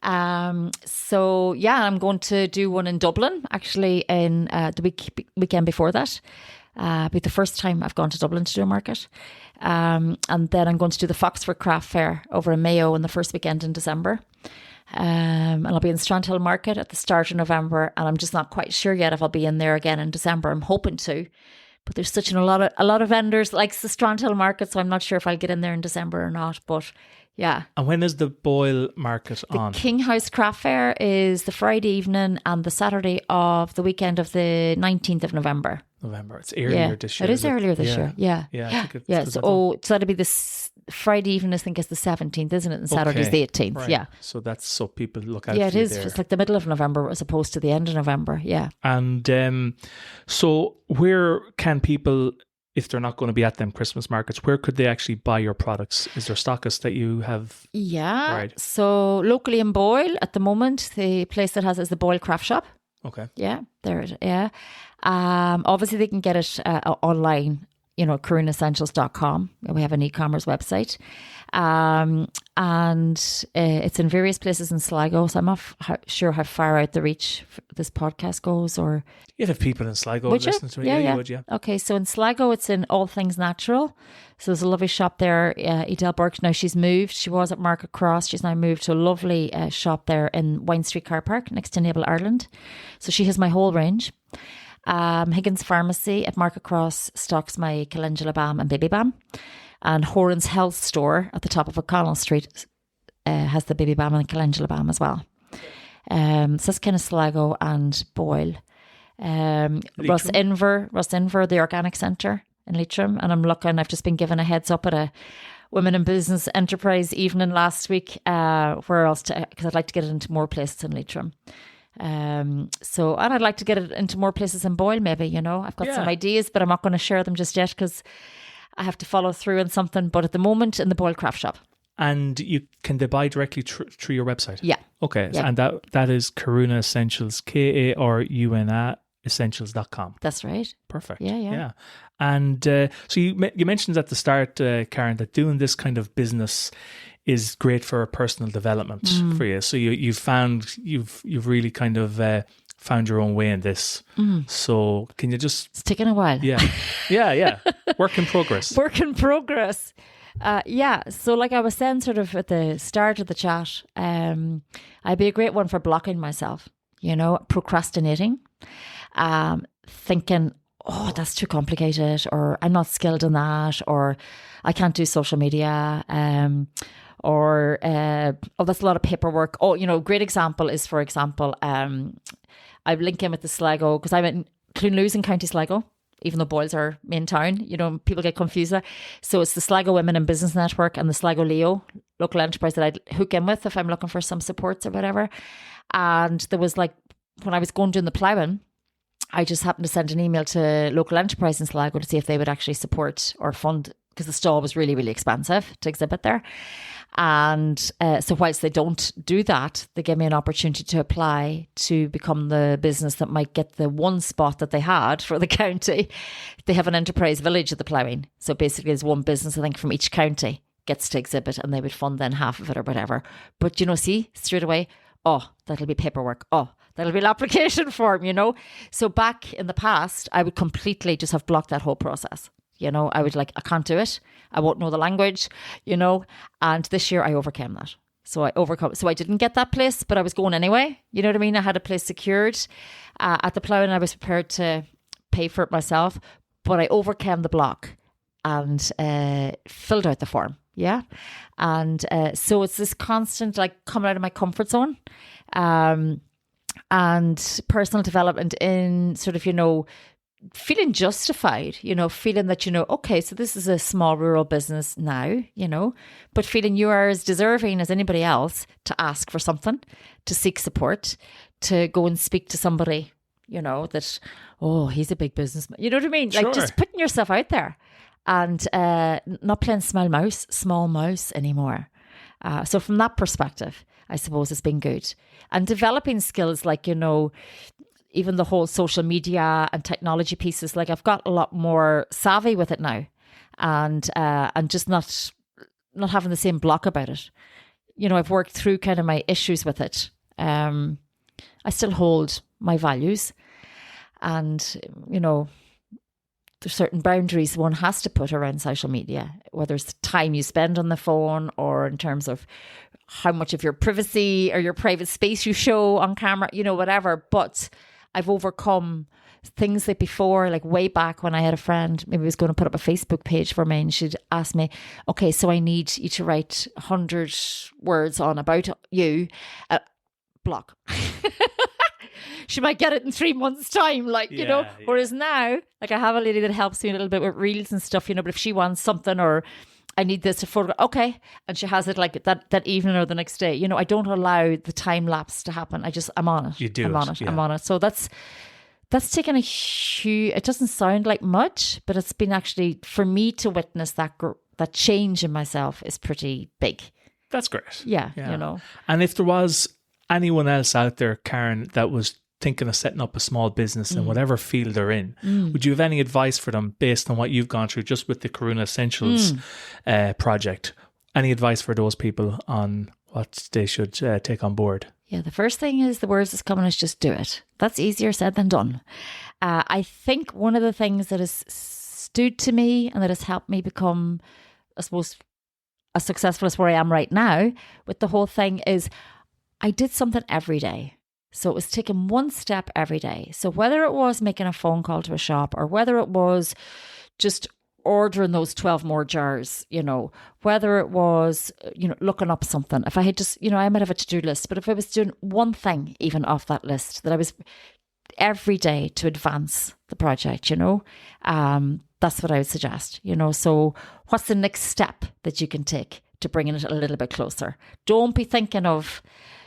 So yeah, I'm going to do one in Dublin actually in the weekend before that. Be the first time I've gone to Dublin to do a market. And then I'm going to do the Foxford Craft Fair over in Mayo in the first weekend in December. And I'll be in Strandhill Market at the start of November, and I'm just not quite sure yet if I'll be in there again in December. I'm hoping to, but there's such a lot of vendors like the Strandhill Market, so I'm not sure if I'll get in there in December or not. But yeah. And when is the Boyle market on? The King House Craft Fair is the Friday evening and the Saturday of the weekend of the 19th of November. It's earlier this year. It is earlier this year. Yeah. I think it's so that'll be this Friday evening, I think it's the 17th, isn't it? And Saturday's the 18th. Right. Yeah. So that's so people look out. Yeah, it is. There. It's like the middle of November as opposed to the end of November. Yeah. And so where can people if they're not going to be at them Christmas markets, where could they actually buy your products? Is there stockists that you have? Yeah. Right. So locally in Boyle at the moment, the place that has it is the Boyle Craft Shop. Okay. Yeah, there it is. Yeah. Obviously they can get it online, caroonessentials.com. We have an e-commerce website. And it's in various places in Sligo. So I'm not sure how far out the reach this podcast goes, or You'd have people in Sligo would listening to it. Yeah, You would, yeah. Okay, so in Sligo, it's in All Things Natural. So there's a lovely shop there, Edel Burke. Now she's moved. She was at Market Cross. She's now moved to a lovely shop there in Wine Street Car Park next to Naval Ireland. So she has my whole range. Higgins Pharmacy at Market Cross stocks my calendula balm and baby balm. And Horan's Health Store at the top of O'Connell Street has the baby balm and calendula balm as well. So that's kind of Sligo and Boyle. Russ Inver, the Organic Centre in Leitrim. And I've just been given a heads up at a Women in Business Enterprise evening last week, where else because I'd like to get it into more places in Leitrim. And I'd like to get it into more places in Boyle maybe, I've got some ideas, but I'm not going to share them just yet because I have to follow through on something. But at the moment in the Boyle Craft Shop. And can they buy directly through your website? Yeah. Okay. Yeah. And that is Karuna Essentials, Karuna Essentials.com. That's right. Perfect. Yeah. And so you mentioned at the start, Karen, that doing this kind of business is great for personal development for you. So you've really kind of found your own way in this. So can you just... It's taken a while. Yeah. Work in progress. So like I was saying sort of at the start of the chat, I'd be a great one for blocking myself, procrastinating, thinking, oh, that's too complicated, or I'm not skilled in that, or I can't do social media, or that's a lot of paperwork. Great example is, for example, I link in with the Sligo, because I'm in Clunlew's in County Sligo, even though Boyle's our main town, people get confused there. So it's the Sligo Women in Business Network and the Sligo Leo local enterprise that I'd hook in with if I'm looking for some supports or whatever. And there was when I was going doing the ploughing, I just happened to send an email to local enterprise in Sligo to see if they would actually support or fund, because the stall was really, really expensive to exhibit there. And so whilst they don't do that, they give me an opportunity to apply to become the business that might get the one spot that they had for the county. They have an enterprise village at the ploughing. So basically there's one business, I think, from each county gets to exhibit, and they would fund then half of it or whatever. But see, straight away, that'll be paperwork. That'll be an application form, So back in the past, I would completely just have blocked that whole process. I would I can't do it. I won't know the language, and this year I overcame that. So I didn't get that place, but I was going anyway. You know what I mean? I had a place secured at the plough, and I was prepared to pay for it myself, but I overcame the block and filled out the form. Yeah. And so it's this constant coming out of my comfort zone and personal development in sort of, feeling justified, feeling that, okay, so this is a small rural business now, but feeling you are as deserving as anybody else to ask for something, to seek support, to go and speak to somebody, that, he's a big businessman. You know what I mean? Sure. Just putting yourself out there and not playing small mouse anymore. So from that perspective, I suppose it's been good. And developing skills even the whole social media and technology pieces, I've got a lot more savvy with it now, and just not having the same block about it. I've worked through kind of my issues with it. I still hold my values, and there's certain boundaries one has to put around social media, whether it's the time you spend on the phone or in terms of how much of your privacy or your private space you show on camera, whatever. But I've overcome things like before, way back when I had a friend, maybe was going to put up a Facebook page for me, and she'd ask me, okay, so I need you to write 100 words on about you, block. She might get it in 3 months' time, Whereas now, I have a lady that helps me a little bit with reels and stuff, but if she wants something or I need this to photograph, okay, and she has it that evening or the next day. I don't allow the time lapse to happen. I'm on it. You do. I'm on it. So that's that's taken a huge, it doesn't sound like much, but it's been actually, for me to witness that change in myself is pretty big. That's great. Yeah, you know. And if there was anyone else out there, Karen, that was thinking of setting up a small business in whatever field they're in, would you have any advice for them based on what you've gone through just with the Karuna Essentials project? Any advice for those people on what they should take on board? Yeah, the first thing is the words that's coming is just do it. That's easier said than done. I think one of the things that has stood to me and that has helped me become, I suppose, as successful as where I am right now with the whole thing is I did something every day. So it was taking one step every day. So whether it was making a phone call to a shop or whether it was just ordering those 12 more jars, you know, whether it was, you know, looking up something. If I had just, you know, I might have a to-do list, but if I was doing one thing even off that list that I was every day to advance the project, you know, that's what I would suggest, you know. So what's the next step that you can take to bringing it a little bit closer? Don't be thinking of,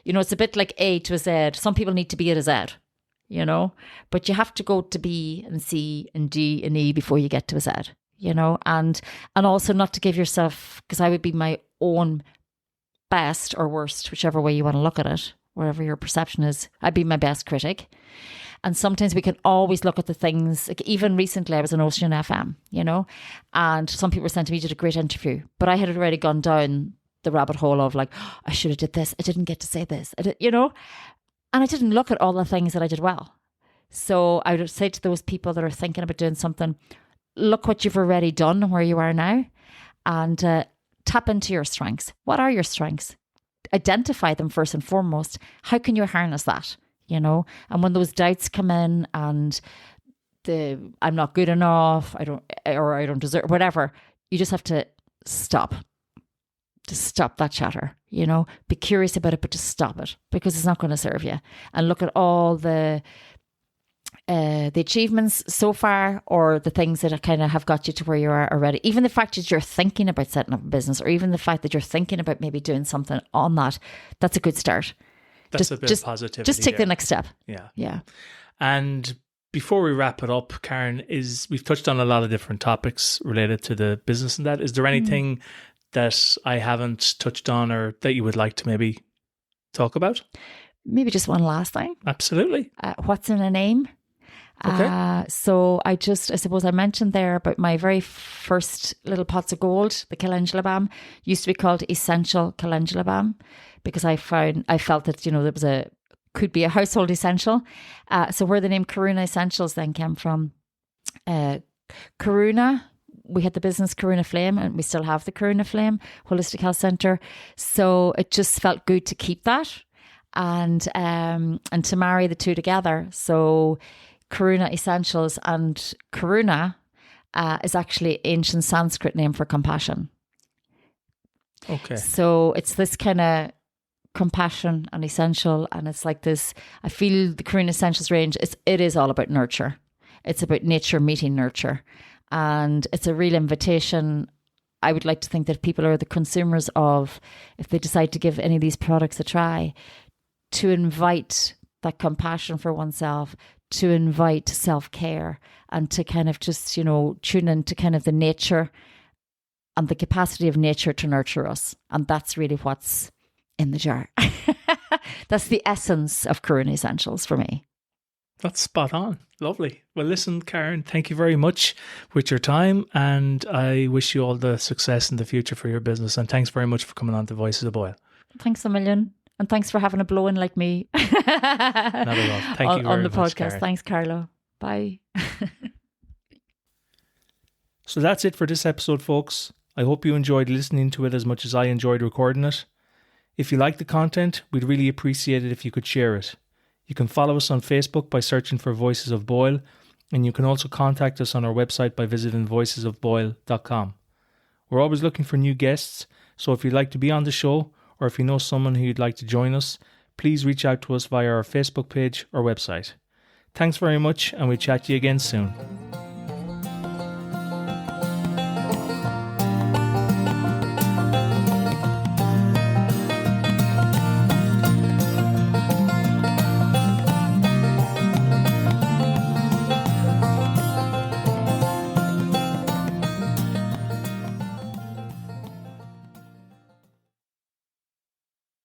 you know, it's a bit like A to a Z. Some people need to be at a Z, you know, but you have to go to B and C and D and E before you get to a Z, you know, and also not to give yourself, because I would be my own best or worst, whichever way you want to look at it, wherever your perception is, I'd be my best critic. And sometimes we can always look at the things, like even recently I was on Ocean FM, you know, and some people were saying to me, you did a great interview, but I had already gone down the rabbit hole of like, oh, I should have did this. I didn't get to say this, you know, and I didn't look at all the things that I did well. So I would say to those people that are thinking about doing something, look what you've already done and where you are now, and tap into your strengths. What are your strengths? Identify them first and foremost. How can you harness that? You know, and when those doubts come in and I'm not good enough, I don't deserve, whatever, you just have to stop. Just stop that chatter, you know, be curious about it, but just stop it because it's not going to serve you. And look at all the achievements so far, or the things that kind of have got you to where you are already. Even the fact that you're thinking about setting up a business, or even the fact that you're thinking about maybe doing something on that, that's a good start. That's a bit of positivity. Just take the next step. Yeah. Yeah. And before we wrap it up, Karen, we've touched on a lot of different topics related to the business and that. Is there anything that I haven't touched on or that you would like to maybe talk about? Maybe just one last thing. Absolutely. What's in a name? Okay. So I suppose I mentioned there about my very first little pots of gold, the calendula balm, used to be called Essential Calendula Balm, because I felt that, you know, there could be a household essential. So where the name Karuna Essentials then came from, Karuna, we had the business Karuna Flame, and we still have the Karuna Flame Holistic Health Centre. So it just felt good to keep that and to marry the two together. So Karuna Essentials, and Karuna is actually ancient Sanskrit name for compassion. Okay. So it's this kind of compassion and essential, and it's like this, I feel the Karuna Essentials range, it is all about nurture. It's about nature meeting nurture, and it's a real invitation. I would like to think that people are the consumers of, if they decide to give any of these products a try, to invite that compassion for oneself, to invite self-care, and to kind of just, you know, tune into kind of the nature and the capacity of nature to nurture us. And that's really what's in the jar. That's the essence of Karuna Essentials for me. That's spot on. Lovely. Well, listen, Karen, thank you very much with your time, and I wish you all the success in the future for your business. And thanks very much for coming on to Voices of Boyle. Thanks a million. And thanks for having a blow-in like me. Not at all. Thank you very much, on the podcast. Karen. Thanks, Carlo. Bye. So that's it for this episode, folks. I hope you enjoyed listening to it as much as I enjoyed recording it. If you like the content, we'd really appreciate it if you could share it. You can follow us on Facebook by searching for Voices of Boyle, and you can also contact us on our website by visiting voicesofboyle.com. We're always looking for new guests, so if you'd like to be on the show, or if you know someone who you'd like to join us, please reach out to us via our Facebook page or website. Thanks very much, and we'll chat to you again soon.